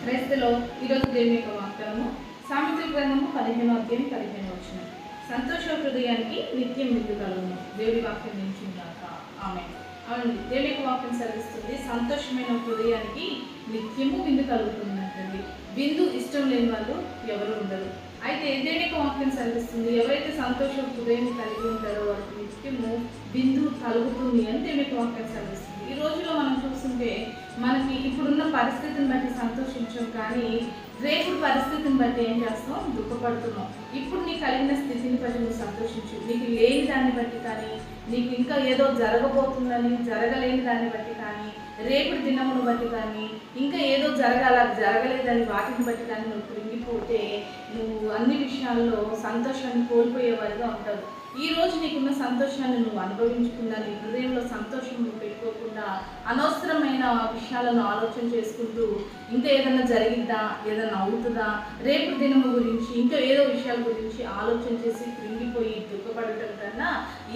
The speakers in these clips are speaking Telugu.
క్రైస్తలో ఈరోజు దేవుని యొక్క వాగ్దానము సామెతల గ్రంథము 15:15 సంతోష హృదయానికి నిత్యం విందు కలుగును. దేవుడి వాక్యం నిలిచిందాక ఆమేన్. అవునండి, దేవుడి యొక్క వాక్యం సెలవిస్తుంది, సంతోషమైన హృదయానికి నిత్యము విందు కలుగుతుందంటండి. విందు ఇష్టం లేని వాళ్ళు ఎవరు ఉండరు. అయితే దేవుడి యొక్క వాక్యం సెలవిస్తుంది, ఎవరైతే సంతోష హృదయాన్ని కలిగి ఉంటారో వారికి నిత్యము విందు కలుగుతుంది అని దేవుడి యొక్క వాక్యం సెలవిస్తుంది. ఈ రోజులో మనం చూస్తుంటే మనకి ఇప్పుడున్న పరిస్థితిని బట్టి సంతోషించాం, కానీ రేపు పరిస్థితిని బట్టి ఏం చేస్తాం? దుఃఖపడుతున్నాం. ఇప్పుడు నీకు కలిగిన స్థితిని బట్టి నువ్వు సంతోషించు. నీకు లేని దాన్ని బట్టి కానీ, నీకు ఇంకా ఏదో జరగబోతుందని జరగలేని దాన్ని బట్టి కానీ, రేపటి దినమును బట్టి కానీ, ఇంకా ఏదో జరగలేదని వాటిని బట్టి కానీ నువ్వు కృంగిపోతే నువ్వు అన్ని విషయాల్లో సంతోషాన్ని కోల్పోయేవారిగా ఉంటావు. ఈ రోజు నీకున్న సంతోషాన్ని నువ్వు అనుభవించకుండా, నీ హృదయంలో సంతోషం నువ్వు పెట్టుకోకుండా అనవసరమైన విషయాలను ఆలోచన చేసుకుంటూ ఇంకా ఏదైనా జరిగిద్దా, ఏదైనా అవుతుందా, రేపు దినము గురించి ఇంకా ఏదో విషయాల గురించి ఆలోచన చేసి కృంగిపోయి దుఃఖపడటం కన్నా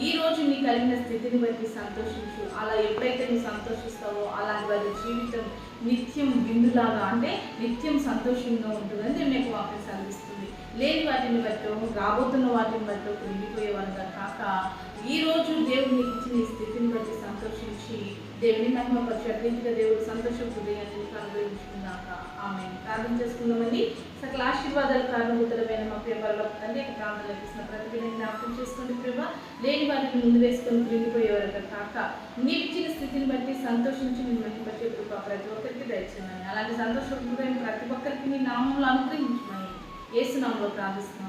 ఈ రోజు నీ కలిగిన స్థితిని బట్టి సంతోషించు. అలా ఎప్పుడైతే నువ్వు సంతోషిస్తావో అలాంటి వారి జీవితం నిత్యం విందులాగా, అంటే నిత్యం సంతోషంగా ఉంటుందని దేవుని యొక్క వాక్యం సెలవిస్తుంది. లేని వాటిని బట్టో, రాబోతున్న వాటిని బట్టో కృంగిపోయేవారుగా కాక, ఈ రోజు దేవుడు నీకు ఇచ్చిన ఈ స్థితిని బట్టి సంతోషించి దేవుని మహిమపరిచే రీతిగా దేవుడు సంతోష హృదయాన్ని అనుభవించుకున్నాక ఆమేన్. ప్రార్థన చేసుకుందామని. సకల ఆశీర్వాదాలు కారణభూతులమైన మా ప్రియ పరలోక తండ్రి, ప్రార్థన లభిస్తున్న ప్రతిదిన జ్ఞాపకం చేసుకోండి ప్రభా. లేని వాటిని ముందు వేసుకొని కృంగిపోయేవారుగా కాక, నీకు ఇచ్చిన స్థితిని బట్టి సంతోషించి నేను మహిమపరిచే కృప ప్రతి ఒక్కరికి దయచేయమని, అలాంటి సంతోష హృదయం ప్రతి ఒక్కరికి నీ నామంలో అనుగ్రహించమని యేసు నామములో ప్రార్థిస్తున్నాం.